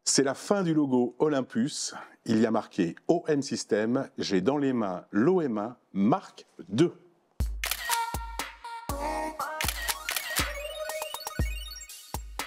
C'est la fin du logo Olympus. Il y a marqué OM System. J'ai dans les mains l'OM1 Mark II.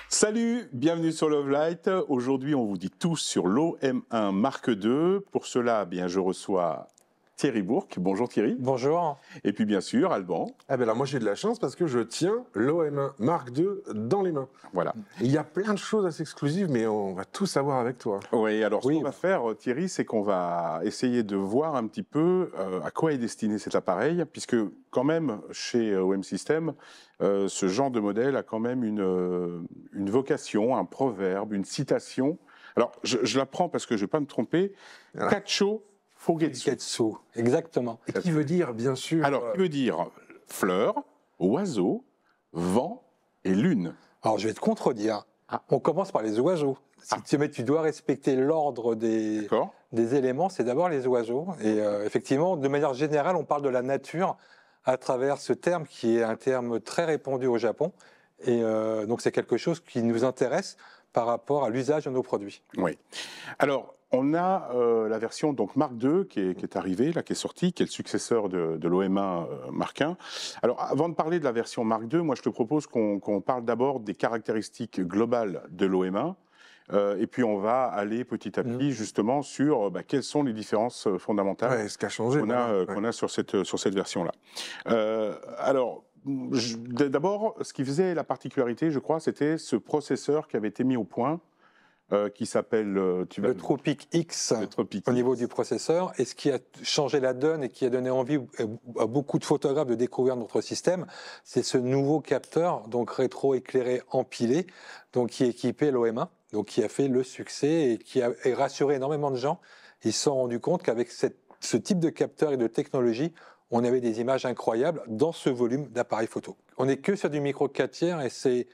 Salut, bienvenue sur Love Light. Aujourd'hui, on vous dit tout sur l'OM1 Mark II. Pour cela, je reçois Thierry Bourque. Bonjour Thierry. Bonjour. Et puis bien sûr, Alban. Ah ben là, moi j'ai de la chance parce que je tiens l'OM1 Mark II dans les mains. Voilà. Il y a plein de choses assez exclusives, mais on va tout savoir avec toi. Oui, alors ce qu'on va faire, Thierry, c'est qu'on va essayer de voir un petit peu à quoi est destiné cet appareil, puisque quand même, chez OM System, ce genre de modèle a quand même une vocation, un proverbe, une citation. Alors, je la prends parce que je ne vais pas me tromper. Voilà. Kacho Fugetsu. Exactement. Et qui veut dire, bien sûr... Alors, qui veut dire fleur, oiseau, vent et lune. Alors, je vais te contredire. On commence par les oiseaux. Si tu dois respecter l'ordre des éléments, c'est d'abord les oiseaux. Et effectivement, de manière générale, on parle de la nature à travers ce terme qui est un terme très répandu au Japon. Et donc, c'est quelque chose qui nous intéresse par rapport à l'usage de nos produits. Oui. Alors, on a la version donc Mark II qui est arrivée, là, qui est sortie, qui est le successeur de l'OM1 Mark I. Alors, avant de parler de la version Mark II, moi, je te propose qu'on parle d'abord des caractéristiques globales de l'OM1. Et puis, on va aller petit à petit, justement, sur quelles sont les différences fondamentales ce qui a changé, qu'on a sur cette version-là. Alors, d'abord, ce qui faisait la particularité, je crois, c'était ce processeur qui avait été mis au point, qui s'appelle le Tropic X au niveau du processeur. Et ce qui a changé la donne et qui a donné envie à beaucoup de photographes de découvrir notre système, c'est ce nouveau capteur, donc rétro-éclairé empilé, donc qui équipait l'OM1, donc qui a fait le succès et qui a rassuré énormément de gens. Ils se sont rendus compte qu'avec ce type de capteur et de technologie, on avait des images incroyables dans ce volume d'appareils photo. On n'est que sur du micro 4 tiers et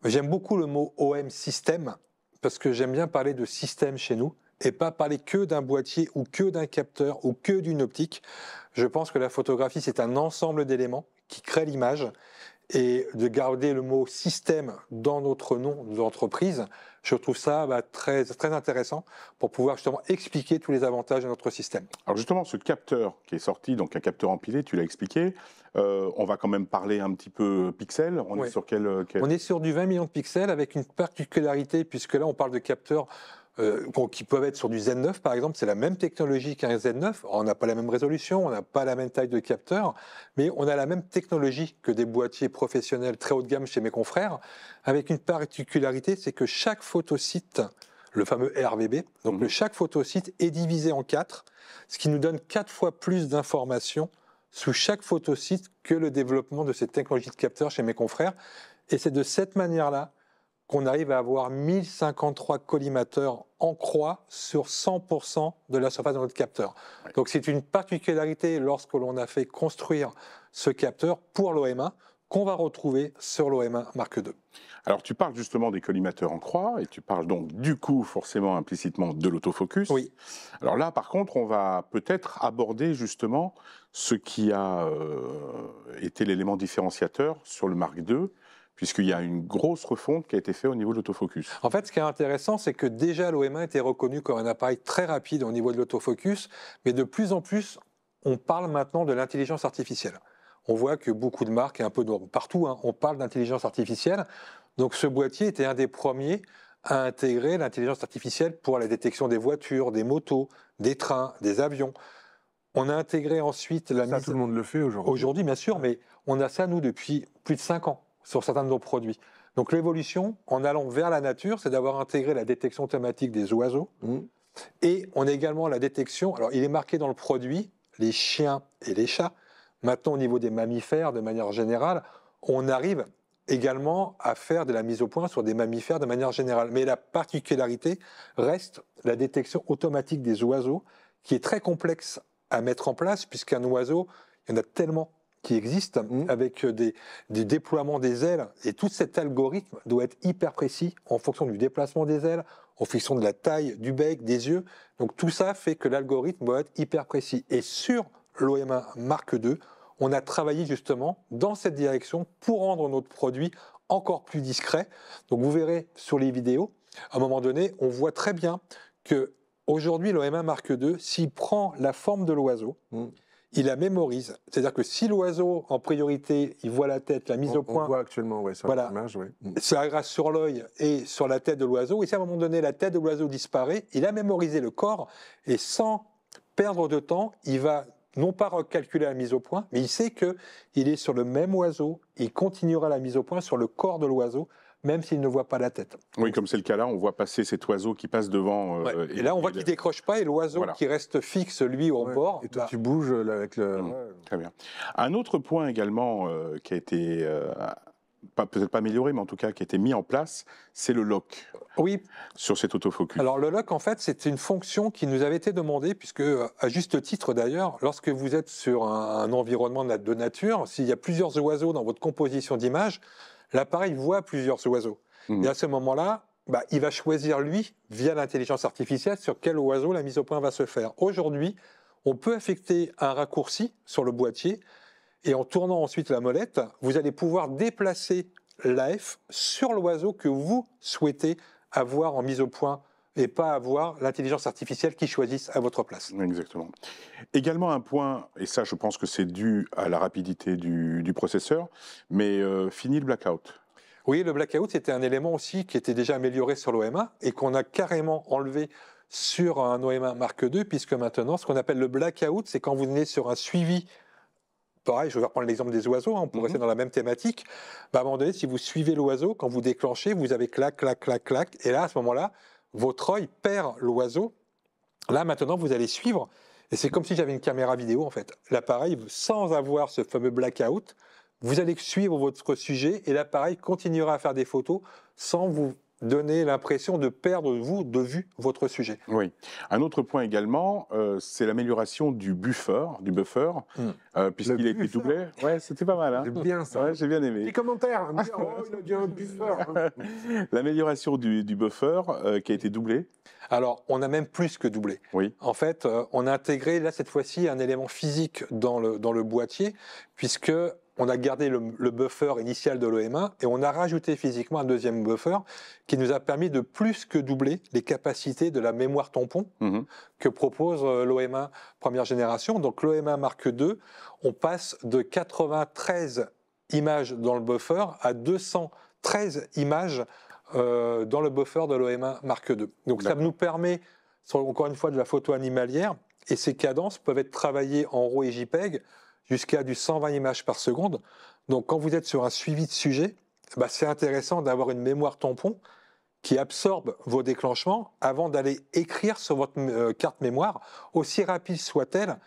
j'aime beaucoup le mot OM System, parce que j'aime bien parler de système chez nous et pas parler que d'un boîtier ou que d'un capteur ou que d'une optique. Je pense que la photographie, c'est un ensemble d'éléments qui créent l'image, et de garder le mot système dans notre nom d'entreprise, je trouve ça très, très intéressant pour pouvoir justement expliquer tous les avantages de notre système. Alors justement, ce capteur qui est sorti, donc un capteur empilé, tu l'as expliqué, on va quand même parler un petit peu pixels. On est sur quel... On est sur du 20 millions de pixels avec une particularité, puisque là on parle de capteurs qui peuvent être sur du Z9 par exemple. C'est la même technologie qu'un Z9. On n'a pas la même résolution, on n'a pas la même taille de capteur, mais on a la même technologie que des boîtiers professionnels très haut de gamme chez mes confrères, avec une particularité, c'est que chaque photosite, le fameux RVB, donc chaque photosite est divisé en 4, ce qui nous donne 4 fois plus d'informations sous chaque photosite que le développement de cette technologie de capteur chez mes confrères. Et c'est de cette manière-là qu'on arrive à avoir 1053 collimateurs en croix sur 100% de la surface de notre capteur. Ouais. Donc c'est une particularité lorsque l'on a fait construire ce capteur pour l'OM1 qu'on va retrouver sur l'OM1 Mark II. Alors tu parles justement des collimateurs en croix et tu parles donc du coup forcément implicitement de l'autofocus. Oui. Alors là par contre on va peut-être aborder justement ce qui a été l'élément différenciateur sur le Mark II, puisqu'il y a une grosse refonte qui a été faite au niveau de l'autofocus. En fait, ce qui est intéressant, c'est que déjà l'OM1 était reconnu comme un appareil très rapide au niveau de l'autofocus, mais de plus en plus, on parle maintenant de l'intelligence artificielle. On voit que beaucoup de marques, et un peu partout, on parle d'intelligence artificielle. Donc ce boîtier était un des premiers à intégrer l'intelligence artificielle pour la détection des voitures, des motos, des trains, des avions. On a intégré ensuite la mise... tout le monde le fait aujourd'hui. Aujourd'hui, bien sûr, mais on a ça, nous, depuis plus de 5 ans. Sur certains de nos produits. Donc l'évolution, en allant vers la nature, c'est d'avoir intégré la détection automatique des oiseaux. Et on a également la détection, alors il est marqué dans le produit, les chiens et les chats. Maintenant, au niveau des mammifères, de manière générale, on arrive également à faire de la mise au point sur des mammifères de manière générale. Mais la particularité reste la détection automatique des oiseaux, qui est très complexe à mettre en place, puisqu'un oiseau, il y en a tellement qui existe, avec des déploiements des ailes, et tout cet algorithme doit être hyper précis en fonction du déplacement des ailes, en fonction de la taille du bec, des yeux. Donc tout ça fait que l'algorithme doit être hyper précis. Et sur l'OM1 Mark II, on a travaillé justement dans cette direction pour rendre notre produit encore plus discret. Donc vous verrez sur les vidéos, À un moment donné, on voit très bien que aujourd'hui, l'OM1 Mark II, s'il prend la forme de l'oiseau, il la mémorise. C'est-à-dire que si l'oiseau, en priorité, il voit la tête, la mise au point... On voit actuellement sur l'image, ça grâce sur l'œil et sur la tête de l'oiseau. Et si à un moment donné, la tête de l'oiseau disparaît, il a mémorisé le corps et sans perdre de temps, il va non pas recalculer la mise au point, mais il sait qu'il est sur le même oiseau, il continuera la mise au point sur le corps de l'oiseau, même s'il ne voit pas la tête. Oui, comme c'est le cas là, on voit passer cet oiseau qui passe devant. Et là, on voit qu'il ne décroche pas et l'oiseau qui reste fixe, lui, au bord. Et toi, tu bouges avec le... Très bien. Un autre point également qui a été, peut-être pas amélioré, mais en tout cas qui a été mis en place, c'est le lock. Oui. Sur cet autofocus. Alors le lock, en fait, c'est une fonction qui nous avait été demandée, puisque, à juste titre d'ailleurs, lorsque vous êtes sur un environnement de nature, s'il y a plusieurs oiseaux dans votre composition d'image, l'appareil voit plusieurs oiseaux. Et à ce moment-là, il va choisir, lui, via l'intelligence artificielle, sur quel oiseau la mise au point va se faire. Aujourd'hui, on peut affecter un raccourci sur le boîtier, et en tournant ensuite la molette, vous allez pouvoir déplacer l'AF sur l'oiseau que vous souhaitez avoir en mise au point, et pas avoir l'intelligence artificielle qui choisisse à votre place. Exactement. Également un point, et ça je pense que c'est dû à la rapidité du processeur, mais fini le blackout. Oui, le blackout, c'était un élément aussi qui était déjà amélioré sur l'OM1 et qu'on a carrément enlevé sur un OM1 Mark II, puisque maintenant, ce qu'on appelle le blackout, c'est quand vous venez sur un suivi. Pareil, je vais reprendre l'exemple des oiseaux, on pourrait rester dans la même thématique. À un moment donné, si vous suivez l'oiseau, quand vous déclenchez, vous avez clac, clac, clac, clac, et là, à ce moment-là, votre œil perd l'oiseau. Là, maintenant, vous allez suivre, et c'est comme si j'avais une caméra vidéo, en fait. L'appareil, sans avoir ce fameux blackout, vous allez suivre votre sujet, et l'appareil continuera à faire des photos sans vous donner l'impression de perdre de vue votre sujet. Oui. Un autre point également, c'est l'amélioration du buffer, puisqu'il a été doublé. Ouais, c'était pas mal. Hein. C'est bien ça. Ouais, j'ai bien aimé. Les commentaires, il a dit un buffer. L'amélioration du buffer qui a été doublé. Alors, on a même plus que doublé. Oui. En fait, on a intégré, là, cette fois-ci, un élément physique dans le boîtier, puisque on a gardé le buffer initial de l'OM1 et on a rajouté physiquement un deuxième buffer qui nous a permis de plus que doubler les capacités de la mémoire tampon que propose l'OM1 première génération. Donc l'OM1 Mark II, on passe de 93 images dans le buffer à 213 images dans le buffer de l'OM1 Mark II. Donc ça nous permet, encore une fois, de la photo animalière, et ces cadences peuvent être travaillées en RAW et JPEG jusqu'à du 120 images par seconde. Donc quand vous êtes sur un suivi de sujet, c'est intéressant d'avoir une mémoire tampon qui absorbe vos déclenchements avant d'aller écrire sur votre carte mémoire. Aussi rapide soit-elle,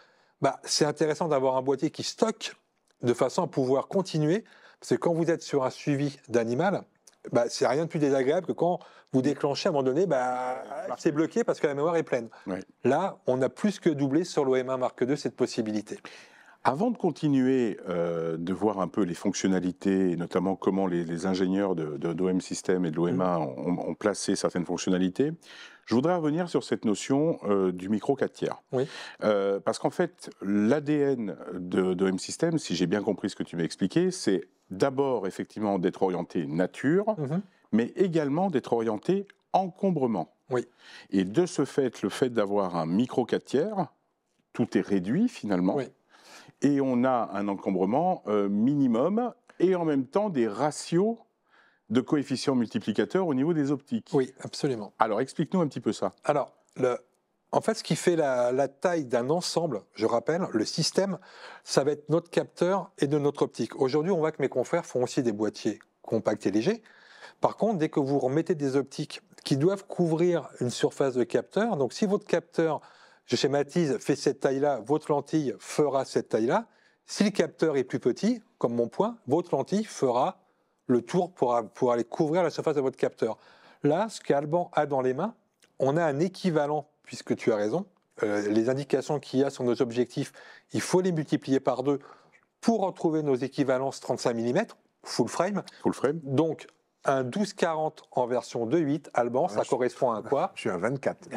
c'est intéressant d'avoir un boîtier qui stocke de façon à pouvoir continuer, parce que quand vous êtes sur un suivi d'animal, c'est rien de plus désagréable que quand vous déclenchez à un moment donné, c'est bloqué parce que la mémoire est pleine. Ouais. Là, on a plus que doublé sur l'OM1 Mark II cette possibilité. Avant de continuer de voir un peu les fonctionnalités, et notamment comment les ingénieurs d'OM System et de l'OM1 ont placé certaines fonctionnalités, je voudrais revenir sur cette notion du micro 4 tiers. Oui. Parce qu'en fait, l'ADN d'OM System, si j'ai bien compris ce que tu m'as expliqué, c'est d'abord effectivement d'être orienté nature, mais également d'être orienté encombrement. Oui. Et de ce fait, le fait d'avoir un micro 4 tiers, tout est réduit finalement. Oui. Et on a un encombrement minimum et en même temps des ratios de coefficients multiplicateurs au niveau des optiques. Oui, absolument. Alors, explique-nous un petit peu ça. Alors, en fait, ce qui fait la taille d'un ensemble, je rappelle, le système, ça va être notre capteur et de notre optique. Aujourd'hui, on voit que mes confrères font aussi des boîtiers compacts et légers. Par contre, dès que vous remettez des optiques qui doivent couvrir une surface de capteur, donc si votre capteur, je schématise, fait cette taille-là, votre lentille fera cette taille-là. Si le capteur est plus petit, comme mon point, votre lentille fera le tour pour aller couvrir la surface de votre capteur. Là, ce qu'Alban a dans les mains, on a un équivalent, puisque tu as raison, les indications qu'il y a sur nos objectifs, il faut les multiplier par 2 pour retrouver nos équivalences 35 mm, full frame. Full frame. Donc, un 12-40 en version 2.8, Alban, ça correspond à quoi? Je suis un 24.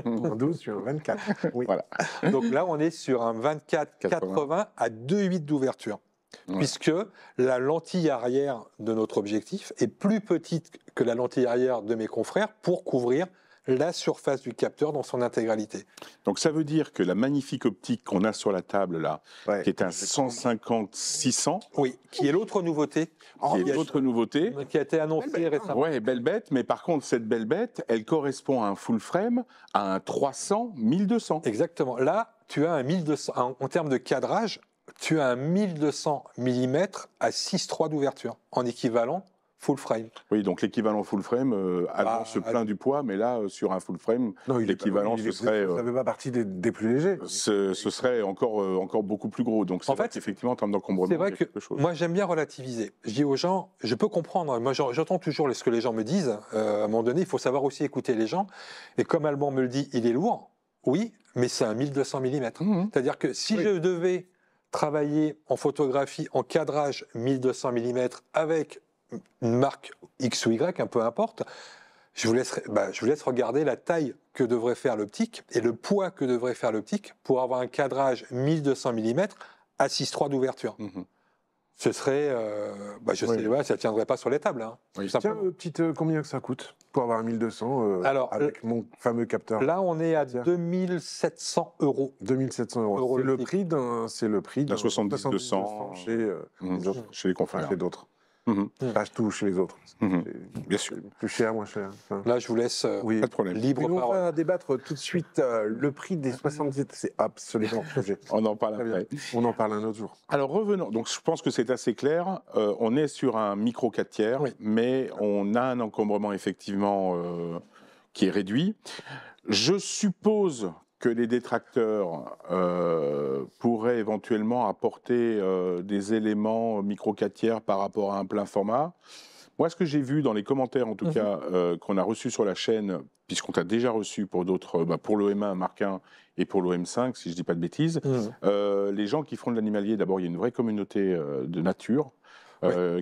En 12, je suis un 24. Oui. Voilà. Donc là, on est sur un 24-80 à 2.8 d'ouverture. puisque la lentille arrière de notre objectif est plus petite que la lentille arrière de mes confrères pour couvrir la surface du capteur dans son intégralité. Donc ça veut dire que la magnifique optique qu'on a sur la table là, qui est un 150-600, oui, qui est l'autre nouveauté, qui a été annoncée récemment. Ouais, belle bête, mais par contre cette belle bête, elle correspond à un full frame, à un 300-1200. Exactement. Là, tu as un 1200 en termes de cadrage, tu as un 1200 mm à 6,3 d'ouverture en équivalent full frame. Oui, donc l'équivalent full frame, avant se plaint du poids, mais là, sur un full frame, l'équivalent, ce serait... Ça ne fait pas partie des plus légers. Ce serait encore beaucoup plus gros. Donc c'est vrai qu'effectivement, en termes d'encombrement, c'est vrai que moi, j'aime bien relativiser. Je dis aux gens, je peux comprendre, moi j'entends toujours ce que les gens me disent, à un moment donné, il faut savoir aussi écouter les gens. Et comme Alban me le dit, il est lourd, oui, mais c'est un 1200 mm. C'est-à-dire que si je devais travailler en photographie, en cadrage 1200 mm avec une marque X ou Y, peu importe, je vous laisse regarder la taille que devrait faire l'optique et le poids que devrait faire l'optique pour avoir un cadrage 1200 mm à 6,3 d'ouverture. Ce serait, ça ne tiendrait pas sur les tables. Hein, tiens, combien que ça coûte pour avoir un 1200 avec mon fameux capteur? Là, on est à 2700 €. 2700 €. C'est le prix d'un 70-200 chez les confrères. Chez d'autres. Pas tout chez les autres. Bien sûr. Plus cher, moins cher. Enfin, là, je vous laisse pas de problème. Libre parole. On va débattre tout de suite. Le prix des 77, c'est absolument sujet. On en parle après. On en parle un autre jour. Alors revenons. Donc je pense que c'est assez clair. On est sur un micro 4 tiers, mais on a un encombrement effectivement qui est réduit. Je suppose que les détracteurs pourraient éventuellement apporter des éléments micro 4 tiers par rapport à un plein format. Moi, ce que j'ai vu dans les commentaires, en tout cas, qu'on a reçus sur la chaîne, puisqu'on t'a déjà reçu pour d'autres, pour l'OM1 Mark 1 et pour l'OM5, si je ne dis pas de bêtises, les gens qui font de l'animalier, d'abord, il y a une vraie communauté de nature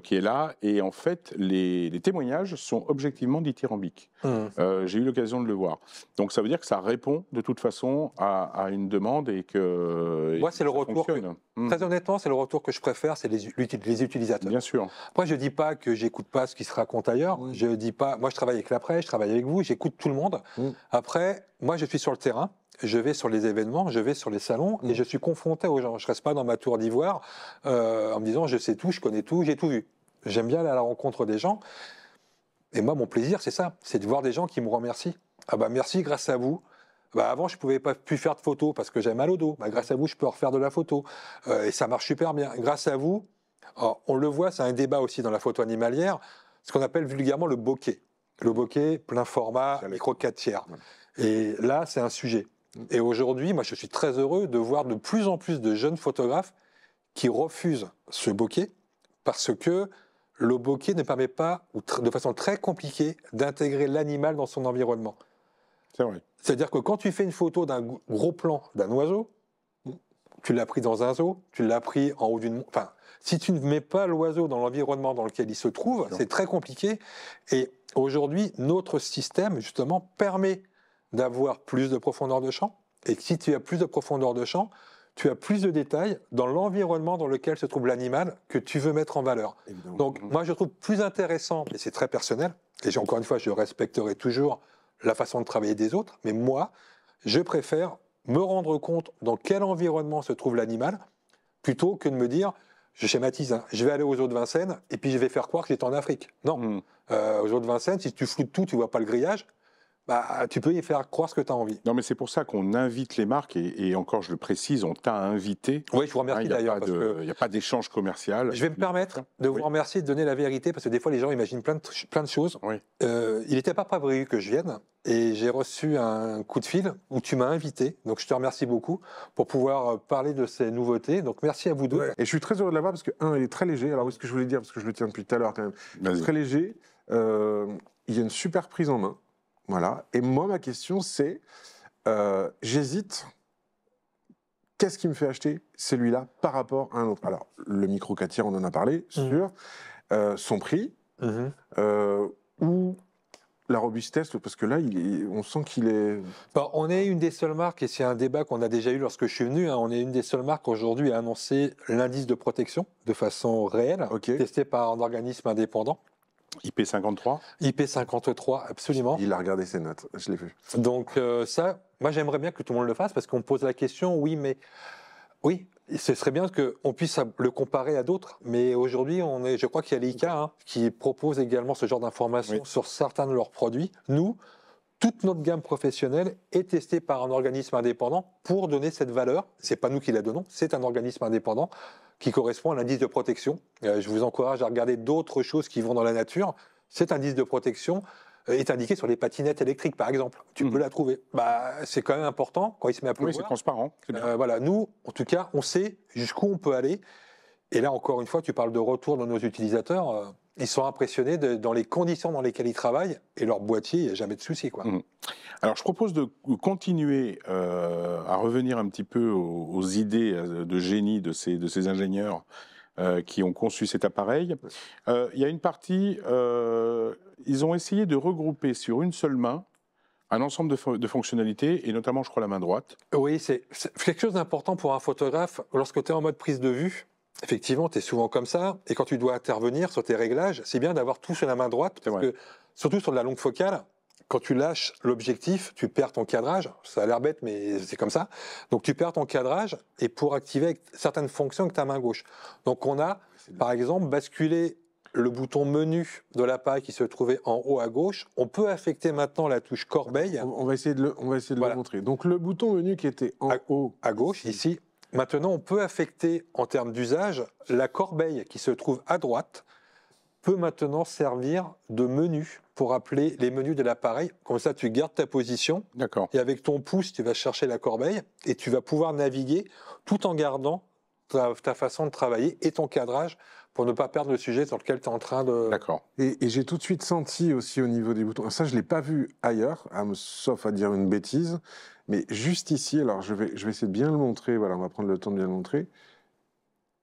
qui est là, et en fait, les témoignages sont objectivement dithyrambiques. J'ai eu l'occasion de le voir. Donc, ça veut dire que ça répond de toute façon à une demande et que moi, c'est le retour. Très honnêtement, c'est le retour que je préfère, c'est les utilisateurs. Bien sûr. Après, je ne dis pas que j'écoute pas ce qui se raconte ailleurs. Je dis pas. Moi, je travaille avec la presse, je travaille avec vous, j'écoute tout le monde. Après, moi, je suis sur le terrain. Je vais sur les événements, je vais sur les salons et je suis confronté aux gens. Je ne reste pas dans ma tour d'ivoire en me disant je sais tout, je connais tout, j'ai tout vu. J'aime bien aller à la rencontre des gens. Et moi, mon plaisir, c'est ça, c'est de voir des gens qui me remercient. Ah bah merci, grâce à vous. Avant, je ne pouvais pas plus faire de photos parce que j'avais mal au dos. Grâce à vous, je peux refaire de la photo. Et ça marche super bien. Grâce à vous, on le voit, c'est un débat aussi dans la photo animalière, ce qu'on appelle vulgairement le bokeh. Le bokeh, plein format, micro 4 tiers. Et là, c'est un sujet. Et aujourd'hui, moi, je suis très heureux de voir de plus en plus de jeunes photographes qui refusent ce bokeh parce que le bokeh ne permet pas, ou de façon très compliquée, d'intégrer l'animal dans son environnement. C'est vrai. C'est-à-dire que quand tu fais une photo d'un gros plan d'un oiseau, tu l'as pris dans un zoo, tu l'as pris en haut d'une... Enfin, si tu ne mets pas l'oiseau dans l'environnement dans lequel il se trouve, c'est très compliqué. Et aujourd'hui, notre système, justement, permet d'avoir plus de profondeur de champ. Et si tu as plus de profondeur de champ, tu as plus de détails dans l'environnement dans lequel se trouve l'animal que tu veux mettre en valeur. Évidemment. Donc, moi, je trouve plus intéressant, et c'est très personnel, et encore une fois, je respecterai toujours la façon de travailler des autres, mais moi, je préfère me rendre compte dans quel environnement se trouve l'animal, plutôt que de me dire, je schématise, je vais aller aux eaux de Vincennes, et puis je vais faire croire que j'étais en Afrique. Non. Aux eaux de Vincennes, si tu floutes tout, tu ne vois pas le grillage, tu peux y faire croire ce que tu as envie. Non, mais c'est pour ça qu'on invite les marques, et encore, je le précise, on t'a invité. Oui, je vous remercie d'ailleurs. Il n'y a pas d'échange commercial. Je vais me permettre de vous remercier, de donner la vérité, parce que des fois, les gens imaginent plein de choses. Il n'était pas prévu que je vienne, et j'ai reçu un coup de fil où tu m'as invité, donc je te remercie beaucoup, pour pouvoir parler de ces nouveautés. Donc merci à vous deux. Et je suis très heureux de l'avoir, parce que, il est très léger. Alors, ce que je voulais dire, parce que je le tiens depuis tout à l'heure quand même. Très léger. Il y a une super prise en main. Voilà. Et moi, ma question, c'est, j'hésite, qu'est-ce qui me fait acheter celui-là par rapport à un autre? Alors, le micro 4 tiers, on en a parlé, sur son prix, ou la robustesse, parce que là, on sent qu'il est... On est une des seules marques, et c'est un débat qu'on a déjà eu lorsque je suis venu, on est une des seules marques aujourd'hui à annoncer l'indice de protection de façon réelle, testé par un organisme indépendant. IP53 IP53, absolument. Il a regardé ses notes, je l'ai vu. Donc ça, moi j'aimerais bien que tout le monde le fasse, parce qu'on me pose la question, oui, ce serait bien qu'on puisse le comparer à d'autres, mais aujourd'hui, je crois qu'il y a l'ICA qui propose également ce genre d'informations sur certains de leurs produits. Nous, toute notre gamme professionnelle est testée par un organisme indépendant pour donner cette valeur. C'est pas nous qui la donnons, c'est un organisme indépendant qui correspond à l'indice de protection. Je vous encourage à regarder d'autres choses qui vont dans la nature. Cet indice de protection est indiqué sur les patinettes électriques, par exemple. Tu peux la trouver. C'est quand même important quand il se met à pleuvoir. Oui, c'est transparent. Voilà, nous, en tout cas, on sait jusqu'où on peut aller. Et là, encore une fois, tu parles de retour de nos utilisateurs. Ils sont impressionnés dans les conditions dans lesquelles ils travaillent. Et leur boîtier, il n'y a jamais de souci, quoi. Alors, je propose de continuer à revenir un petit peu aux idées de génie de ces ingénieurs qui ont conçu cet appareil. Il y a une partie, ils ont essayé de regrouper sur une seule main un ensemble de fonctionnalités, et notamment, je crois, la main droite. Oui, c'est quelque chose d'important pour un photographe. Lorsque tu es en mode prise de vue, effectivement, tu es souvent comme ça, et quand tu dois intervenir sur tes réglages, c'est bien d'avoir tout sur la main droite, parce que, surtout sur de la longue focale, quand tu lâches l'objectif, tu perds ton cadrage. Ça a l'air bête, mais c'est comme ça. Donc tu perds ton cadrage, et pour activer certaines fonctions avec ta main gauche. Donc on a, par exemple, basculé le bouton menu de l'appareil qui se trouvait en haut à gauche. On peut affecter maintenant la touche corbeille. On va essayer de le montrer. Donc le bouton menu qui était en haut à gauche, ici. Maintenant, on peut affecter, en termes d'usage, la corbeille qui se trouve à droite peut maintenant servir de menu pour appeler les menus de l'appareil. Comme ça, tu gardes ta position. D'accord. Et avec ton pouce, tu vas chercher la corbeille et tu vas pouvoir naviguer tout en gardant ta façon de travailler et ton cadrage pour ne pas perdre le sujet sur lequel tu es en train de... D'accord. Et j'ai tout de suite senti aussi au niveau des boutons, ça je ne l'ai pas vu ailleurs, sauf à dire une bêtise, mais juste ici, alors je vais essayer de bien le montrer, voilà, on va prendre le temps de bien le montrer.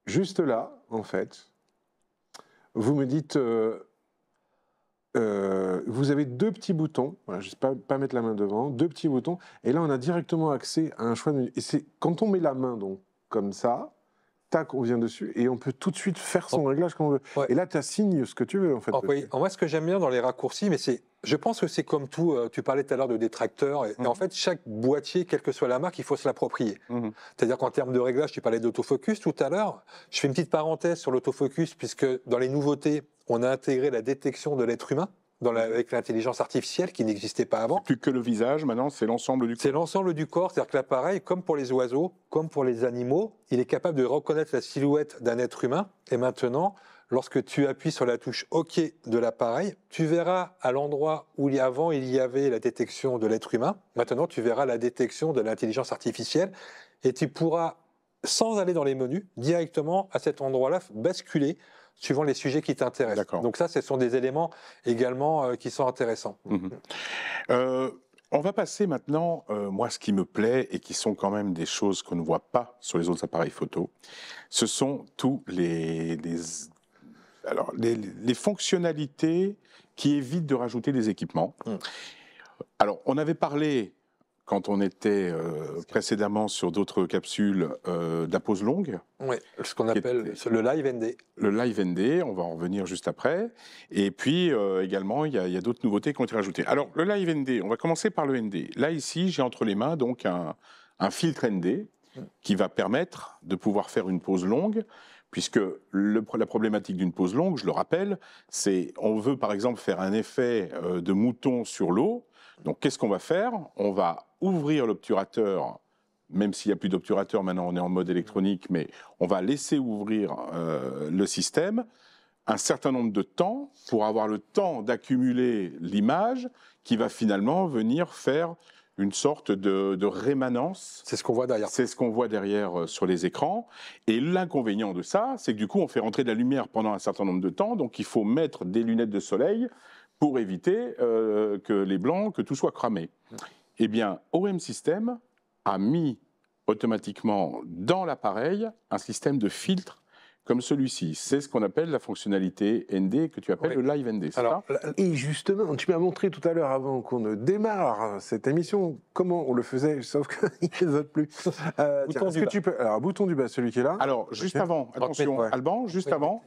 Juste là, en fait, vous me dites, vous avez deux petits boutons, voilà, je ne sais pas mettre la main devant, deux petits boutons, et là on a directement accès à un choix de menu. Et c'est quand on met la main donc comme ça, tac, on vient dessus et on peut tout de suite faire son réglage comme on veut. Et là, tu assignes ce que tu veux, en fait. Moi, ce que j'aime bien dans les raccourcis, mais je pense que c'est comme tout, tu parlais tout à l'heure de détracteurs, et en fait, chaque boîtier, quelle que soit la marque, il faut se l'approprier. C'est-à-dire qu'en termes de réglage, tu parlais d'autofocus tout à l'heure. Je fais une petite parenthèse sur l'autofocus, puisque dans les nouveautés, on a intégré la détection de l'être humain. Avec l'intelligence artificielle qui n'existait pas avant. Plus que le visage, maintenant, c'est l'ensemble du corps. C'est l'ensemble du corps, c'est-à-dire que l'appareil, comme pour les oiseaux, comme pour les animaux, il est capable de reconnaître la silhouette d'un être humain. Et maintenant, lorsque tu appuies sur la touche OK de l'appareil, tu verras à l'endroit où avant il y avait la détection de l'être humain, maintenant tu verras la détection de l'intelligence artificielle et tu pourras, sans aller dans les menus, directement à cet endroit-là, basculer suivant les sujets qui t'intéressent. Donc ça, ce sont des éléments également qui sont intéressants. On va passer maintenant, moi, ce qui me plaît et qui sont quand même des choses qu'on ne voit pas sur les autres appareils photo, ce sont tous les fonctionnalités qui évitent de rajouter des équipements. Alors, on avait parlé, quand on était précédemment sur d'autres capsules, de la pause longue. Oui, ce qu'on appelle le Live ND. Le Live ND, on va en revenir juste après. Et puis également, il y a d'autres nouveautés qui ont été rajoutées. Alors, le Live ND, on va commencer par le ND. Là, ici, j'ai entre les mains donc un filtre ND qui va permettre de pouvoir faire une pause longue, puisque la problématique d'une pause longue, je le rappelle, c'est on veut par exemple faire un effet de mouton sur l'eau. Donc, qu'est-ce qu'on va faire? On va ouvrir l'obturateur, même s'il n'y a plus d'obturateur, maintenant on est en mode électronique, mais on va laisser ouvrir le système un certain nombre de temps pour avoir le temps d'accumuler l'image qui va finalement venir faire une sorte de rémanence. C'est ce qu'on voit derrière. C'est ce qu'on voit derrière sur les écrans. Et l'inconvénient de ça, c'est que du coup, on fait rentrer de la lumière pendant un certain nombre de temps, donc il faut mettre des lunettes de soleil pour éviter que tout soit cramé. Eh bien, OM System a mis automatiquement dans l'appareil un système de filtre comme celui-ci. C'est ce qu'on appelle la fonctionnalité ND, que tu appelles le Live ND, c'est ça? Et justement, tu m'as montré tout à l'heure, avant qu'on ne démarre cette émission, comment on le faisait, sauf qu'il ne vote plus. Bouton du bas. Alors, bouton du bas, celui qui est là. Alors, juste avant, attention, Alban, juste avant,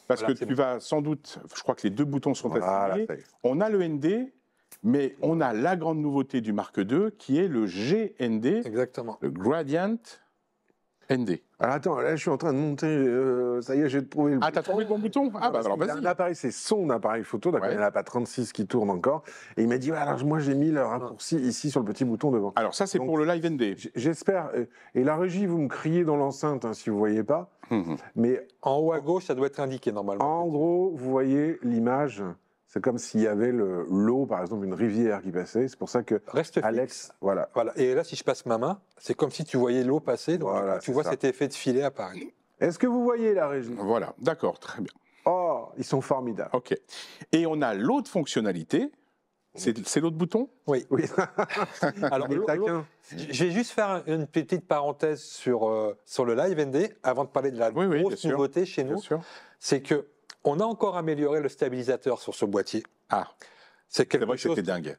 parce que tu vas sans doute, je crois que les deux boutons sont assignés. On a le ND, mais on a la grande nouveauté du Mark II, qui est le GND, exactement. Le Gradient ND. Alors attends, là je suis en train de monter, ça y est, j'ai trouvé le bouton. Ah, t'as trouvé le bon bouton? Ah bah alors vas-y. L'appareil, c'est son appareil photo, d'accord, il n'y en a pas 36 qui tournent encore. Et il m'a dit, alors moi j'ai mis le raccourci ici sur le petit bouton devant. Alors ça c'est pour le Live ND. J'espère, et la régie, vous me criez dans l'enceinte si vous ne voyez pas, mais en haut à gauche, ça doit être indiqué normalement. En gros, vous voyez l'image. C'est comme s'il y avait l'eau, par exemple, une rivière qui passait. C'est pour ça que Alex, fixe. Voilà. Et là, si je passe ma main, c'est comme si tu voyais l'eau passer. Donc tu vois cet effet de filet apparaître. Est-ce que vous voyez la régie? Voilà, d'accord, très bien. Oh, ils sont formidables. Ok. Et on a l'autre fonctionnalité. C'est l'autre bouton? Oui. Alors, je vais juste faire une petite parenthèse sur le Live ND avant de parler de la grosse nouveauté chez nous. C'est que on a encore amélioré le stabilisateur sur ce boîtier. Ah, c'est vrai que c'était dingue.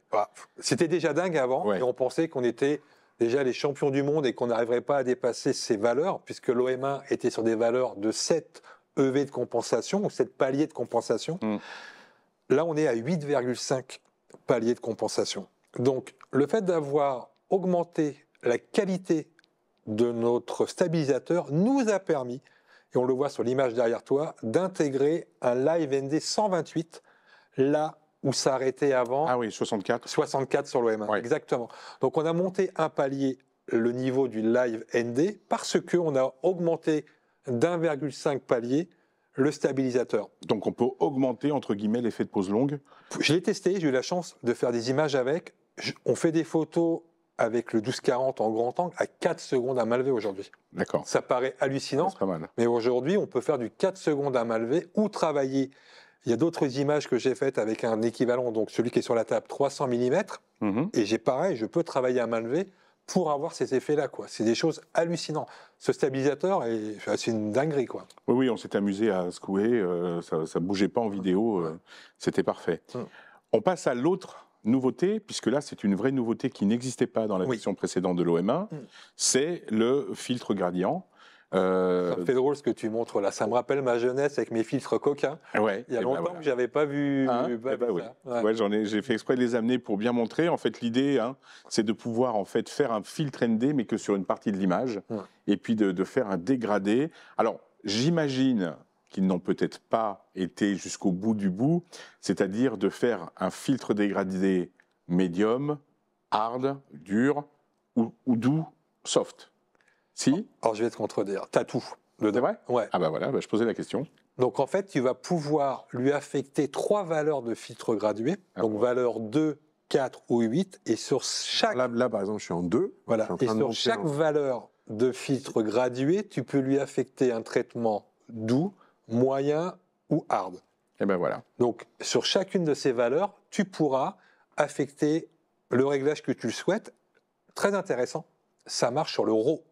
C'était déjà dingue avant, et on pensait qu'on était déjà les champions du monde et qu'on n'arriverait pas à dépasser ces valeurs, puisque l'OM1 était sur des valeurs de 7 EV de compensation, ou 7 paliers de compensation. Là, on est à 8,5 paliers de compensation. Donc, le fait d'avoir augmenté la qualité de notre stabilisateur nous a permis, et on le voit sur l'image derrière toi, d'intégrer un Live ND 128, là où ça arrêtait avant. Ah oui, 64. 64 sur l'OM1, exactement. Donc on a monté un palier, le niveau du Live ND, parce qu'on a augmenté d'1,5 palier le stabilisateur. Donc on peut augmenter, entre guillemets, l'effet de pause longue. Je l'ai testé, j'ai eu la chance de faire des images avec. On fait des photos avec le 12-40 en grand angle à 4 secondes à main levée aujourd'hui. D'accord. Ça paraît hallucinant, c'est pas mal. Mais aujourd'hui, on peut faire du 4 secondes à main levée ou travailler. Il y a d'autres images que j'ai faites avec un équivalent, donc celui qui est sur la table, 300 mm, et j'ai pareil, je peux travailler à main levée pour avoir ces effets-là, quoi. C'est des choses hallucinantes. Ce stabilisateur, c'est une dinguerie, quoi. Oui, on s'est amusé à secouer, ça bougeait pas en vidéo, c'était parfait. On passe à l'autre nouveauté, puisque là, c'est une vraie nouveauté qui n'existait pas dans la version précédente de l'OM1, c'est le filtre gradient. Ça me fait drôle ce que tu montres là. Ça me rappelle ma jeunesse avec mes filtres coquins. Ouais, il y a longtemps que je n'avais pas vu, ça. J'ai fait exprès de les amener pour bien montrer. En fait, l'idée, c'est de pouvoir faire un filtre ND, mais que sur une partie de l'image, et puis de faire un dégradé. Alors, j'imagine qu'ils n'ont peut-être pas été jusqu'au bout du bout, c'est-à-dire de faire un filtre dégradé médium, hard, dur, ou doux, soft. Si? Alors, je vais te contredire. T'as tout. C'est vrai? Ouais. Ah bah voilà, je posais la question. Donc, en fait, tu vas pouvoir lui affecter 3 valeurs de filtre gradué. Donc, valeur 2, 4 ou 8. Et sur chaque... Là, par exemple, je suis en 2. Voilà. Et sur chaque valeur de filtre gradué, tu peux lui affecter un traitement doux, moyen ou hard. Et ben voilà. Donc, sur chacune de ces valeurs, tu pourras affecter le réglage que tu le souhaites. Très intéressant. Ça marche sur le RAW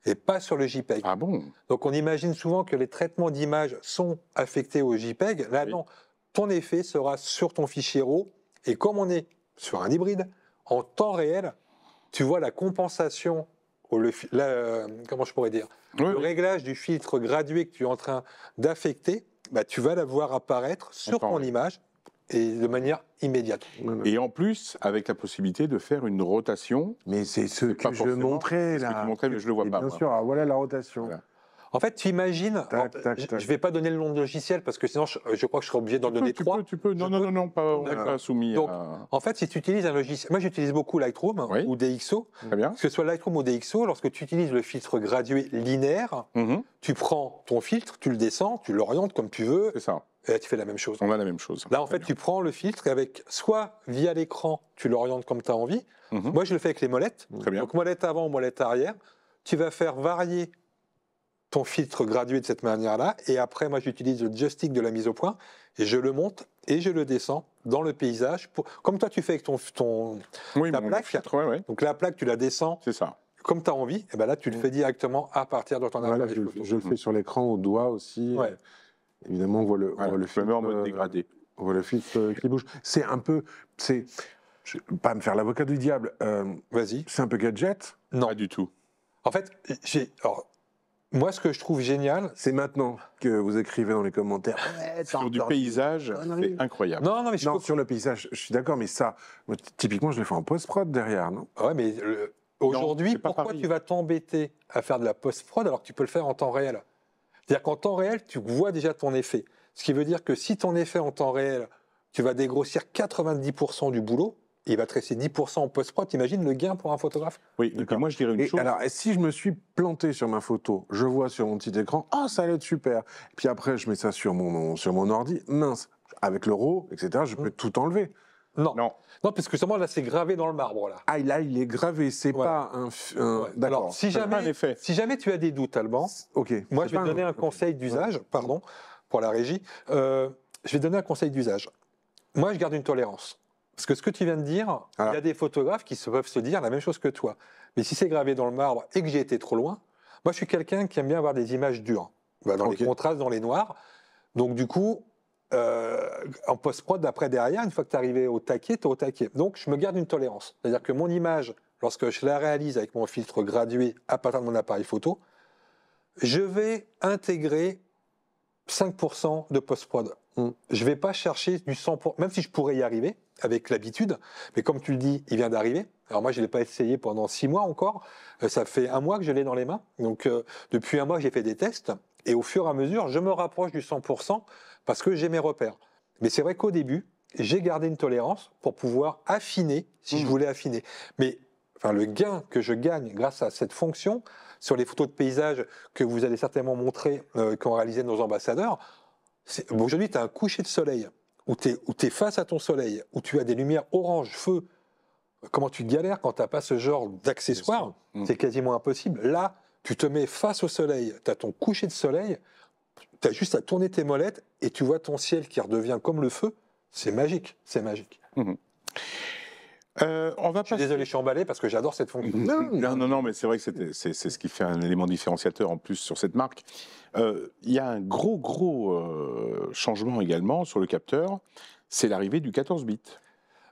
et pas sur le JPEG. Ah bon? Donc on imagine souvent que les traitements d'image sont affectés au JPEG. Là, non. Ton effet sera sur ton fichier RAW. Et comme on est sur un hybride, en temps réel, tu vois la compensation, comment je pourrais dire, le réglage du filtre gradué que tu es en train d'affecter, tu vas la voir apparaître sur ton image et de manière immédiate. Et en plus, avec la possibilité de faire une rotation. Mais c'est ce que je montrais là. C'est ce que tu montrais, mais je ne le vois pas. Bien sûr, alors voilà la rotation. Voilà. En fait, tu imagines, je ne vais pas donner le nom de logiciel parce que sinon je crois que je serai obligé d'en donner 3. Tu peux. Non, pas soumis. Donc, en fait, si tu utilises un logiciel, moi j'utilise beaucoup Lightroom ou DxO. Très bien. Que ce soit Lightroom ou DxO, lorsque tu utilises le filtre gradué linéaire, tu prends ton filtre, tu le descends, tu l'orientes comme tu veux. C'est ça. Et là, tu fais la même chose. On a la même chose. Là, en fait, tu prends le filtre et avec, soit via l'écran, tu l'orientes comme tu as envie. Moi, je le fais avec les molettes. Très bien. Donc, molette avant, molette arrière. Tu vas faire varier ton filtre gradué de cette manière-là. Et après, moi, j'utilise le joystick de la mise au point et je le monte et je le descends dans le paysage. Comme toi, tu fais avec ta plaque. Filtre, Donc, la plaque, tu la descends. C'est ça. comme tu as envie, et ben là, tu le fais directement à partir de ton appareil photo. Je le fais sur l'écran au doigt aussi. Ouais. Évidemment, on voit le filtre en mode dégradé. On voit le filtre qui bouge. C'est un peu... Je ne vais pas me faire l'avocat du diable. Vas-y. C'est un peu gadget? Non. Pas du tout. En fait, moi, ce que je trouve génial... C'est maintenant que vous écrivez dans les commentaires. Sur du paysage, c'est incroyable. Non, mais sur le paysage, je suis d'accord, mais ça, moi, typiquement, je le fais en post-prod derrière, non? Ouais, mais aujourd'hui, pourquoi tu vas t'embêter à faire de la post-prod alors que tu peux le faire en temps réel? C'est-à-dire qu'en temps réel, tu vois déjà ton effet. Ce qui veut dire que si ton effet en temps réel, tu vas dégrossir 90% du boulot, et il va te rester 10% en post-prod, t'imagines le gain pour un photographe? Oui, et puis moi je dirais une chose. Alors, si je me suis planté sur ma photo, je vois sur mon petit écran, ça allait être super. Puis après, je mets ça sur mon ordi, mince, avec le RAW, etc., je peux tout enlever. Non, parce que justement, là, c'est gravé dans le marbre. Là, il est gravé, c'est pas un... D'accord. Alors, si jamais tu as des doutes, Alban, moi, je vais te donner un conseil d'usage, pardon, pour la régie. Je vais te donner un conseil d'usage. Moi, je garde une tolérance. Parce que ce que tu viens de dire, il y a des photographes qui peuvent se dire la même chose que toi. Mais si c'est gravé dans le marbre et que j'ai été trop loin, moi, je suis quelqu'un qui aime bien avoir des images dures, dans les contrastes, dans les noirs. Donc, du coup... en post-prod, après, derrière, une fois que tu es arrivé au taquet, tu es au taquet. Donc, je me garde une tolérance. C'est-à-dire que mon image, lorsque je la réalise avec mon filtre gradué à partir de mon appareil photo, je vais intégrer 5% de post-prod. Je ne vais pas chercher du 100%, même si je pourrais y arriver avec l'habitude, mais comme tu le dis, il vient d'arriver. Alors moi, je ne l'ai pas essayé pendant 6 mois encore. Ça fait 1 mois que je l'ai dans les mains. Donc, depuis 1 mois, j'ai fait des tests. Et au fur et à mesure, je me rapproche du 100% parce que j'ai mes repères. Mais c'est vrai qu'au début, j'ai gardé une tolérance pour pouvoir affiner, si je voulais affiner. Mais le gain que je gagne grâce à cette fonction, sur les photos de paysage que vous allez certainement montrer, qu'ont réalisé nos ambassadeurs, aujourd'hui, tu as un coucher de soleil, où tu es face à ton soleil, où tu as des lumières orange, feu. Comment tu galères quand tu n'as pas ce genre d'accessoires? C'est quasiment impossible. Là, tu te mets face au soleil, tu as ton coucher de soleil, tu as juste à tourner tes molettes et tu vois ton ciel qui redevient comme le feu. C'est magique, c'est magique. Je suis désolé, je suis emballé parce que j'adore cette fonction. Non, mais c'est vrai que c'est ce qui fait un élément différenciateur en plus sur cette marque. Il y a un gros changement également sur le capteur, c'est l'arrivée du 14 bits.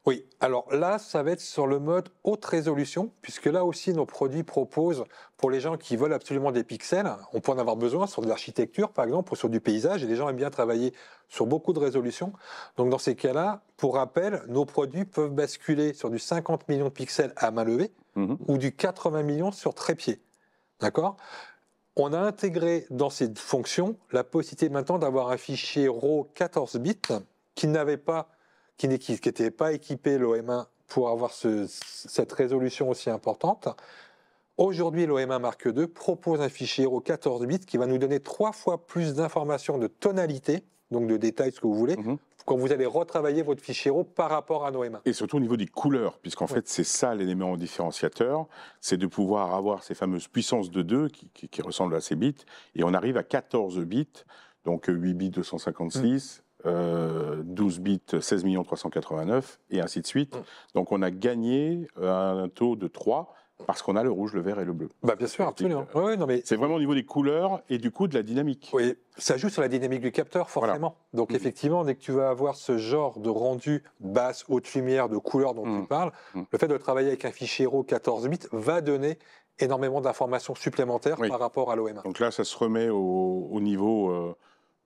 Oui, alors là, ça va être sur le mode haute résolution, puisque là aussi, nos produits proposent, pour les gens qui veulent absolument des pixels, on peut en avoir besoin sur de l'architecture, par exemple, ou sur du paysage, et les gens aiment bien travailler sur beaucoup de résolution. Donc dans ces cas-là, pour rappel, nos produits peuvent basculer sur du 50 millions de pixels à main levée, ou du 80 millions sur trépied. D'accord ? On a intégré dans cette fonction la possibilité maintenant d'avoir un fichier RAW 14 bits qui n'était pas équipé l'OM1 pour avoir cette résolution aussi importante. Aujourd'hui, l'OM1 Mark II propose un fichier RAW 14 bits qui va nous donner 3 fois plus d'informations de tonalité, donc de détails, ce que vous voulez, quand vous allez retravailler votre fichier RAW par rapport à l'OM1. Et surtout au niveau des couleurs, puisqu'en fait, c'est ça l'élément différenciateur, c'est de pouvoir avoir ces fameuses puissances de 2 qui ressemblent à ces bits, et on arrive à 14 bits, donc 8 bits 256, 12 bits 16 389 et ainsi de suite. Donc on a gagné un taux de 3 parce qu'on a le rouge, le vert et le bleu. Bien sûr, absolument. C'est vraiment au niveau des couleurs et du coup de la dynamique. Oui, ça joue sur la dynamique du capteur, forcément. Voilà. Donc effectivement, dès que tu vas avoir ce genre de rendu basse, haute lumière, de couleurs dont tu parles, le fait de travailler avec un fichier RAW 14 bits va donner énormément d'informations supplémentaires par rapport à l'OM1. Donc là, ça se remet au niveau...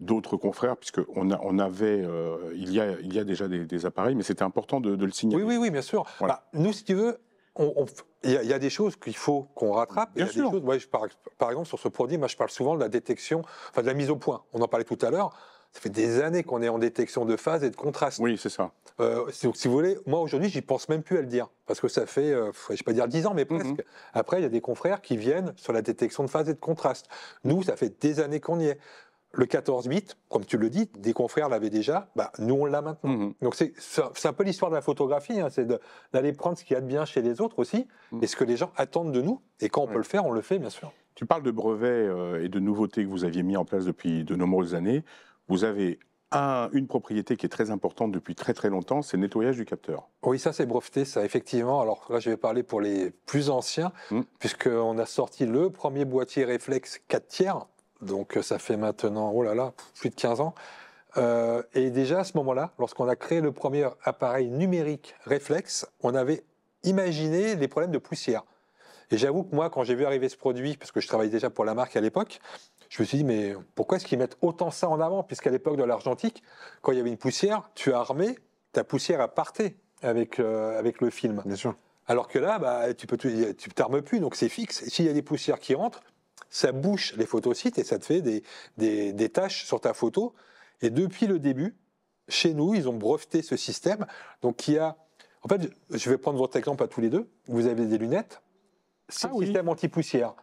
d'autres confrères, puisqu'on avait, il y a déjà des appareils, mais c'était important de le signaler. Oui, bien sûr. Voilà. Nous, si tu veux, il y a des choses qu'il faut qu'on rattrape. Bien sûr. Par exemple, sur ce produit, moi, je parle souvent de la détection, de la mise au point. On en parlait tout à l'heure. Ça fait des années qu'on est en détection de phase et de contraste. Oui, c'est ça. Si vous voulez, moi, aujourd'hui, j'y pense même plus à le dire. Parce que ça fait, je ne vais pas dire 10 ans, mais presque. Après, il y a des confrères qui viennent sur la détection de phase et de contraste. Nous, ça fait des années qu'on y est. Le 14 bits, comme tu le dis, des confrères l'avaient déjà, nous on l'a maintenant. Donc c'est un peu l'histoire de la photographie, c'est d'aller prendre ce qu'il y a de bien chez les autres aussi, et ce que les gens attendent de nous, et quand on peut le faire, on le fait bien sûr. Tu parles de brevets et de nouveautés que vous aviez mis en place depuis de nombreuses années. Vous avez une propriété qui est très importante depuis très très longtemps, c'est le nettoyage du capteur. Oui, ça c'est breveté, ça effectivement. Alors là, je vais parler pour les plus anciens, puisqu'on a sorti le premier boîtier réflexe 4 tiers, donc ça fait maintenant, oh là là, plus de 15 ans. Et déjà à ce moment-là, lorsqu'on a créé le premier appareil numérique réflexe, on avait imaginé les problèmes de poussière. Et j'avoue que moi, quand j'ai vu arriver ce produit, parce que je travaillais déjà pour la marque à l'époque, je me suis dit, mais pourquoi est-ce qu'ils mettent autant ça en avant? Puisqu'à l'époque de l'argentique, quand il y avait une poussière, tu armais, ta poussière elle partait avec le film. Bien sûr. Alors que là, bah, tu t'armes plus, donc c'est fixe. Et s'il y a des poussières qui rentrent, ça bouche les photosites et ça te fait des taches sur ta photo. Et depuis le début, chez nous, ils ont breveté ce système. Donc qui a... En fait, je vais prendre votre exemple à tous les deux. Vous avez des lunettes. C'est le système anti-poussière.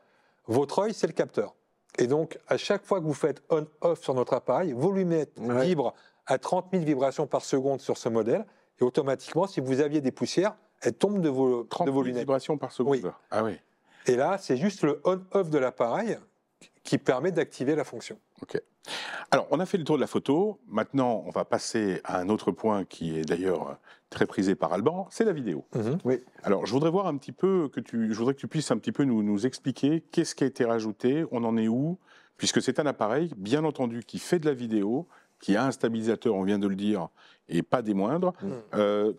Votre œil, c'est le capteur. Et donc, à chaque fois que vous faites on-off sur notre appareil, vos lunettes vibrent à 30 000 vibrations par seconde sur ce modèle. Et automatiquement, si vous aviez des poussières, elles tombent de vos lunettes. Vibrations par seconde. Oui. Ah oui. Et là, c'est juste le on-off de l'appareil qui permet d'activer la fonction. Ok. Alors, on a fait le tour de la photo. Maintenant, on va passer à un autre point qui est d'ailleurs très prisé par Alban, c'est la vidéo. Oui. Alors, je voudrais voir un petit peu je voudrais que tu puisses un petit peu nous expliquer qu'est-ce qui a été rajouté, on en est où, puisque c'est un appareil, bien entendu, qui fait de la vidéo, qui a un stabilisateur, on vient de le dire, et pas des moindres.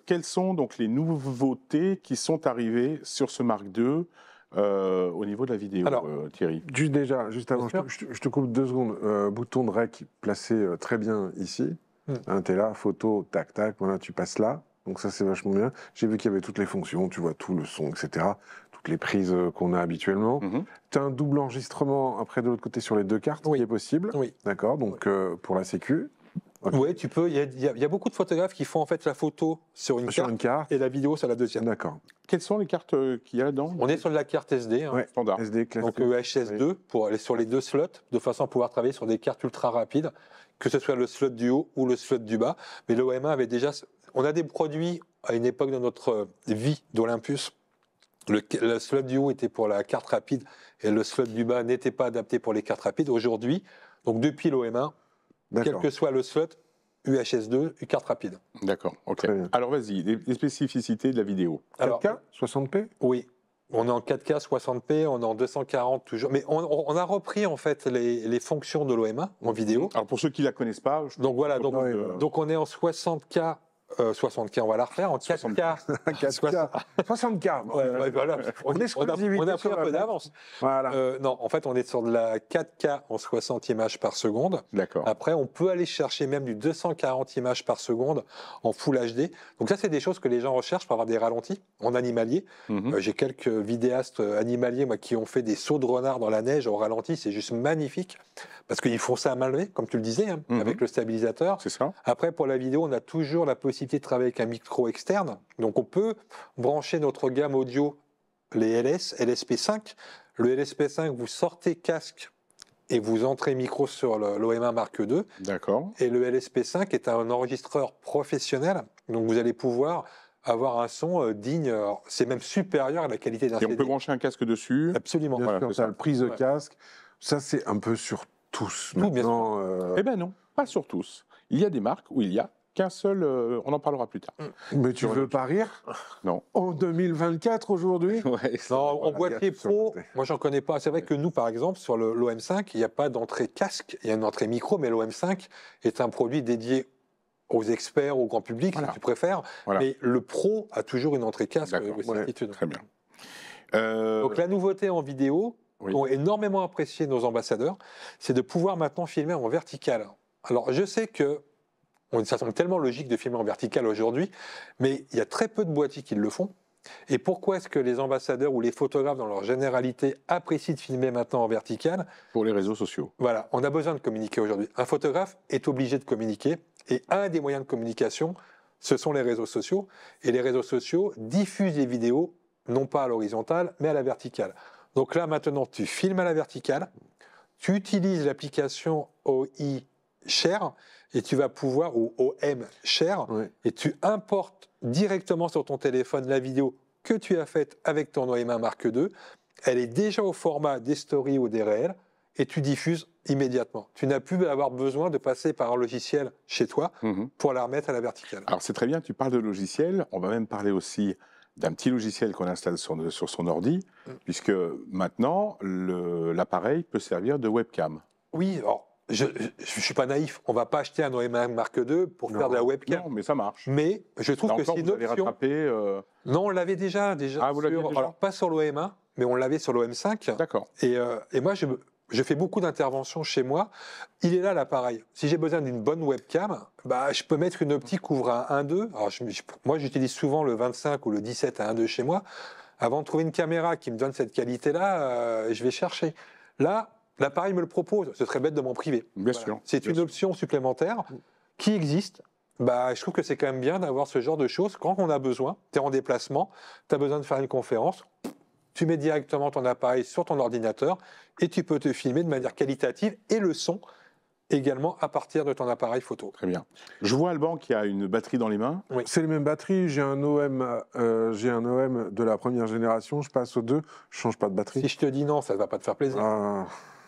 Quelles sont donc les nouveautés qui sont arrivées sur ce Mark II au niveau de la vidéo, Thierry? Déjà, juste avant, je te coupe 2 secondes. Bouton de rec placé très bien ici. T'es là, photo, tac, tac, voilà, tu passes là. Donc ça, c'est vachement bien. J'ai vu qu'il y avait toutes les fonctions, tu vois tout le son, etc. Toutes les prises qu'on a habituellement. Tu as un double enregistrement après de l'autre côté sur les 2 cartes, qui est possible. Oui. D'accord, donc pour la sécu. Okay. Oui, tu peux. Il y a beaucoup de photographes qui font en fait la photo sur une carte et la vidéo sur la deuxième. D'accord. Quelles sont les cartes qu'il y a là-dedans? On est sur de la carte SD, standard. SD classique. Donc EHS2 pour aller sur les 2 slots, de façon à pouvoir travailler sur des cartes ultra rapides, que ce soit le slot du haut ou le slot du bas. Mais l'OM1 avait déjà... On a des produits à une époque de notre vie d'Olympus. Le slot du haut était pour la carte rapide et le slot du bas n'était pas adapté pour les cartes rapides. Aujourd'hui, donc depuis l'OM1, quel que soit le slot, UHS2, carte rapide. D'accord, ok. Alors vas-y, les spécificités de la vidéo. 4K, 60p? Oui. On est en 4K, 60p, on est en 240 toujours. Mais on a repris en fait les fonctions de l'OM1 en vidéo. Alors pour ceux qui ne la connaissent pas... Donc voilà, donc on est en 60K. 60K, on va la refaire en 4K. 60K. Ouais, voilà. On a pris un peu d'avance. Voilà. Non, en fait, on est sur de la 4K en 60 images par seconde. D'accord. Après, on peut aller chercher même du 240 images par seconde en Full HD. Donc ça, c'est des choses que les gens recherchent pour avoir des ralentis en animalier. J'ai quelques vidéastes animaliers qui ont fait des sauts de renard dans la neige au ralenti. C'est juste magnifique parce qu'ils font ça à main levée, comme tu le disais, avec le stabilisateur. C'est ça. Après, pour la vidéo, on a toujours la possibilité de travailler avec un micro externe. Donc on peut brancher notre gamme audio, les LSP5. Le LSP5, vous sortez casque et vous entrez micro sur l'OM1 Mark II. D'accord. Et le LSP5 est un enregistreur professionnel. Donc vous allez pouvoir avoir un son digne. C'est même supérieur à la qualité d'un CD. Et on peut brancher un casque dessus. Absolument. Bien sûr, ça. Le prise de casque. Ça, c'est un peu sur tous. Tout, maintenant. Eh bien non, pas sur tous. Il y a des marques où il y a qu'un seul, on en parlera plus tard. Mais tu veux pas rire? Non. En 2024 aujourd'hui? Non, en boîtier pro, moi j'en connais pas. C'est vrai que nous, par exemple, sur l'OM5, il n'y a pas d'entrée casque, il y a une entrée micro, mais l'OM5 est un produit dédié aux experts, au grand public, si tu préfères. Mais le pro a toujours une entrée casque. Très bien. Donc la nouveauté en vidéo, ont énormément apprécié nos ambassadeurs, c'est de pouvoir maintenant filmer en vertical. Alors je sais que ça semble tellement logique de filmer en vertical aujourd'hui, mais il y a très peu de boîtiers qui le font. Et pourquoi est-ce que les ambassadeurs ou les photographes, dans leur généralité, apprécient de filmer maintenant en vertical? Pour les réseaux sociaux. Voilà, on a besoin de communiquer aujourd'hui. Un photographe est obligé de communiquer, et un des moyens de communication, ce sont les réseaux sociaux. Et les réseaux sociaux diffusent les vidéos, non pas à l'horizontale, mais à la verticale. Donc là, maintenant, tu filmes à la verticale, tu utilises l'application OI Share, et tu vas pouvoir, ou OM Share, et tu importes directement sur ton téléphone la vidéo que tu as faite avec ton OM1 Mark II. Elle est déjà au format des stories ou des réels, et tu diffuses immédiatement. Tu n'as plus à avoir besoin de passer par un logiciel chez toi pour la remettre à la verticale. Alors c'est très bien, tu parles de logiciel, on va même parler aussi d'un petit logiciel qu'on installe sur son ordi, puisque maintenant l'appareil peut servir de webcam. Oui, alors je ne suis pas naïf, on ne va pas acheter un OM1 Mark II pour faire de la webcam. Non, mais ça marche. Mais je trouve que c'est une option. Non, on l'avait déjà. Ah, vous l'aviez déjà ? Alors pas sur l'OM1, mais on l'avait sur l'OM5. D'accord. Et moi, je fais beaucoup d'interventions chez moi. Il est là l'appareil. Si j'ai besoin d'une bonne webcam, bah, je peux mettre une optique ouvre à 1.2. Alors moi, j'utilise souvent le 25 ou le 17 à 1.2 chez moi. Avant de trouver une caméra qui me donne cette qualité-là, je vais chercher. Là, l'appareil me le propose. Ce serait bête de m'en priver. Bien sûr. C'est une option supplémentaire qui existe. Bah, je trouve que c'est quand même bien d'avoir ce genre de choses. Quand on a besoin, tu es en déplacement, tu as besoin de faire une conférence, tu mets directement ton appareil sur ton ordinateur et tu peux te filmer de manière qualitative et le son également à partir de ton appareil photo. Très bien. Je vois Alban qui a une batterie dans les mains. Oui. C'est les mêmes batteries. J'ai un OM de la première génération. Je passe au 2. Je change pas de batterie. Si je te dis non, ça ne va pas te faire plaisir.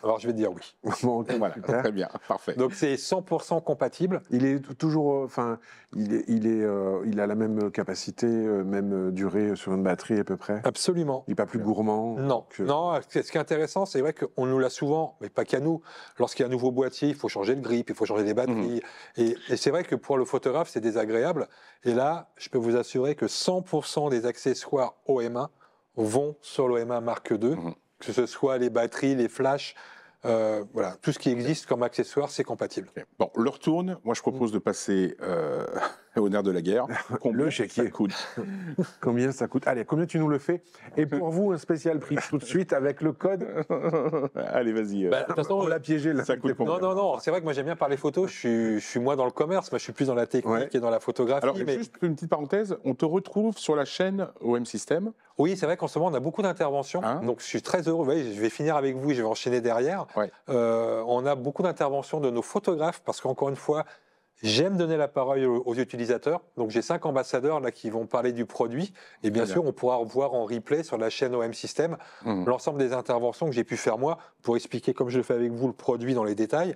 Alors je vais te dire oui. Bon, okay, voilà, très bien, parfait. Donc c'est 100% compatible. Il est toujours, il a la même capacité, même durée sur une batterie à peu près. Absolument. Il n'est pas plus gourmand. Non, non. Ce qui est intéressant, c'est vrai qu'on nous l'a souvent, mais pas qu'à nous. Lorsqu'il y a un nouveau boîtier, il faut changer le grip, il faut changer les batteries. Et c'est vrai que pour le photographe, c'est désagréable. Et là, je peux vous assurer que 100% des accessoires OM1 vont sur l'OM1 Mark II. Que ce soit les batteries, les flashs, voilà, tout ce qui existe comme accessoire, c'est compatible. Okay. Bon, l'heure tourne. Moi, je propose de passer au nerf de la guerre. Combien ça coûte ? Combien ça coûte ? Allez, combien tu nous le fais ? Et pour vous, un spécial prix tout de suite avec le code. Allez, vas-y. De toute façon, on l'a piégé là. Ça coûte combien ? Non. C'est vrai que moi j'aime bien parler photo. Je suis moi dans le commerce. Moi, je suis plus dans la technique et dans la photographie. Alors, juste une petite parenthèse. On te retrouve sur la chaîne OM System. Oui, c'est vrai qu'en ce moment, on a beaucoup d'interventions. Donc, je suis très heureux. Vous voyez, je vais finir avec vous et je vais enchaîner derrière. On a beaucoup d'interventions de nos photographes parce qu'encore une fois, j'aime donner la parole aux utilisateurs. Donc, j'ai 5 ambassadeurs là qui vont parler du produit. Et bien sûr, on pourra voir en replay sur la chaîne OM System l'ensemble des interventions que j'ai pu faire moi pour expliquer, comme je le fais avec vous, le produit dans les détails,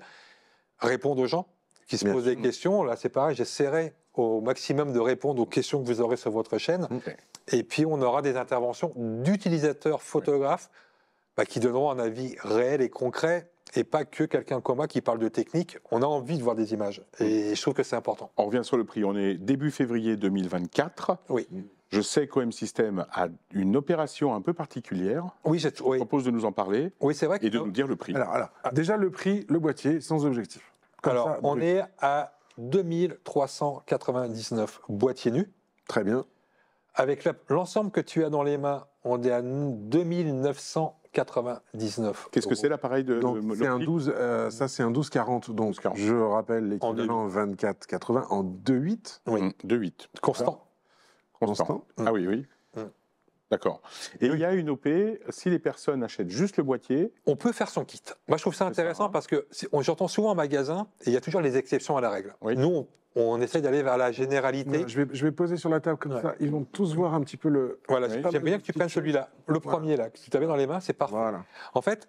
répondre aux gens qui se posent des questions. Là, c'est pareil, j'essaierai au maximum de répondre aux questions que vous aurez sur votre chaîne. Et puis, on aura des interventions d'utilisateurs photographes qui donneront un avis réel et concret et pas que quelqu'un comme moi qui parle de technique. On a envie de voir des images et je trouve que c'est important. On revient sur le prix. On est début février 2024. Oui. Je sais qu'OM System a une opération un peu particulière. Oui, je propose de nous en parler. Oui, c'est vrai. Et de nous dire le prix. Alors, déjà, le prix, le boîtier, sans objectif. Alors, on est à 2399 boîtiers nus. Très bien. Avec l'ensemble que tu as dans les mains, on est à 2999. Qu'est-ce que c'est l'appareil de c'est un 12, ça c'est un 1240, donc 1240. Je rappelle l'équivalent 2480 en 2.8. Oui, 2.8. Constant. Ah oui. D'accord. Et il y a une OP, si les personnes achètent juste le boîtier... On peut faire son kit. Moi, je trouve ça intéressant parce que j'entends souvent en magasin, et il y a toujours les exceptions à la règle. Oui. Nous, on essaye d'aller vers la généralité. Non, je vais poser sur la table comme ça, ils vont tous voir un petit peu le... Voilà, j'aime bien que tu prennes celui-là. Le premier, là, que tu avais dans les mains, c'est parfait. Voilà. En fait...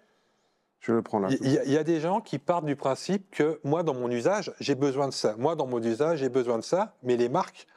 Je le prends là. Il y a des gens qui partent du principe que moi, dans mon usage, j'ai besoin de ça. Moi, dans mon usage, j'ai besoin de ça, mais les marques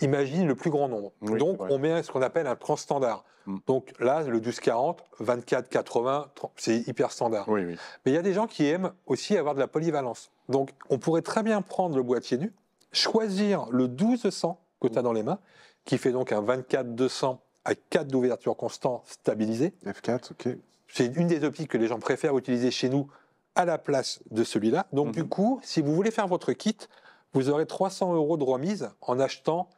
imaginent le plus grand nombre. Oui, donc, on met ce qu'on appelle un tranche standard. Donc là, le 1240, 2480, c'est hyper standard. Oui. Mais il y a des gens qui aiment aussi avoir de la polyvalence. Donc, on pourrait très bien prendre le boîtier nu, choisir le 1200 que tu as dans les mains, qui fait donc un 24-200 à 4 d'ouverture constant stabilisé. F4, ok. C'est une des optiques que les gens préfèrent utiliser chez nous à la place de celui-là. Donc, du coup, si vous voulez faire votre kit, vous aurez 300 € de remise en achetant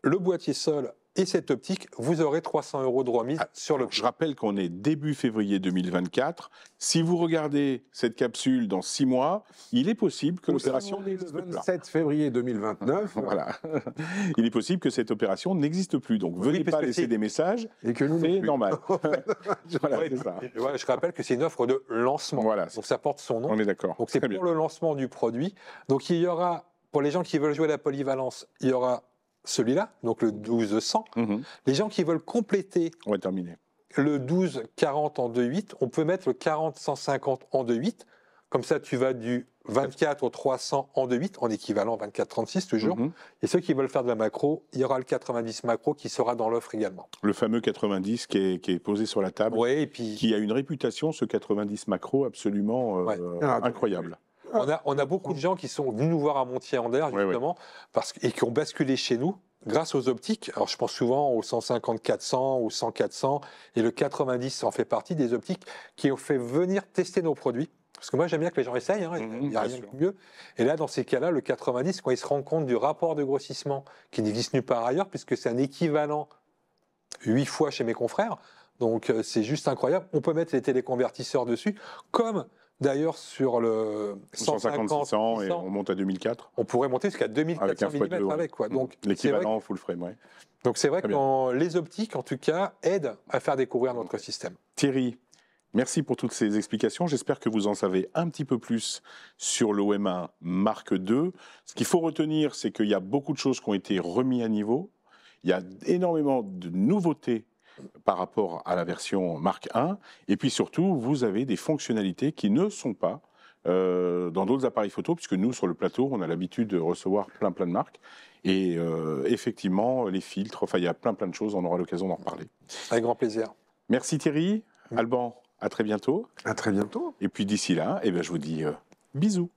le boîtier seul et cette optique, vous aurez 300 € de remise sur le prix. Je rappelle qu'on est début février 2024. Si vous regardez cette capsule dans 6 mois, il est possible que l'opération... On est le 27 février 2029. Voilà. Il est possible que cette opération n'existe plus. Donc, venez pas laisser des messages. Et que nous, c'est normal. Voilà, c'est ça. Je rappelle que c'est une offre de lancement. Voilà. Donc, ça porte son nom. On est d'accord. Donc, c'est pour le lancement du produit. Donc, il y aura, pour les gens qui veulent jouer à la polyvalence, il y aura celui-là, donc le 1200. Les gens qui veulent compléter le 12-40 en 2.8, on peut mettre le 40-150 en 2.8. Comme ça, tu vas du 24 au 300 en 2.8, en équivalent 24-36 toujours. Et ceux qui veulent faire de la macro, il y aura le 90 macro qui sera dans l'offre également. Le fameux 90 qui est posé sur la table, ouais, et puis, qui a une réputation, ce 90 macro, absolument incroyable. On a beaucoup de gens qui sont venus nous voir à Montier-Anders, justement, et qui ont basculé chez nous grâce aux optiques. Alors, je pense souvent aux 150-400, aux 100-400, et le 90 en fait partie des optiques qui ont fait venir tester nos produits. Parce que moi, j'aime bien que les gens essayent, hein, il n'y a rien de mieux. Et là, dans ces cas-là, le 90, quand ils se rendent compte du rapport de grossissement qui n'existe nulle part ailleurs, puisque c'est un équivalent 8 fois chez mes confrères, donc c'est juste incroyable. On peut mettre les téléconvertisseurs dessus, comme d'ailleurs sur le 150-600 et on monte à 2004. On pourrait monter jusqu'à 2400 mm avec. Quoi. Donc, l'équivalent full frame, oui. Donc c'est vrai que les optiques, en tout cas, aident à faire découvrir notre système. Thierry, merci pour toutes ces explications. J'espère que vous en savez un petit peu plus sur l'OM1 Mark II. Ce qu'il faut retenir, c'est qu'il y a beaucoup de choses qui ont été remises à niveau. Il y a énormément de nouveautés par rapport à la version Mark I. Et puis surtout, vous avez des fonctionnalités qui ne sont pas dans d'autres appareils photo, puisque nous, sur le plateau, on a l'habitude de recevoir plein de marques. Et effectivement, les filtres, enfin, il y a plein de choses, on aura l'occasion d'en reparler. Avec grand plaisir. Merci Thierry. Alban, à très bientôt. À très bientôt. Et puis d'ici là, je vous dis bisous.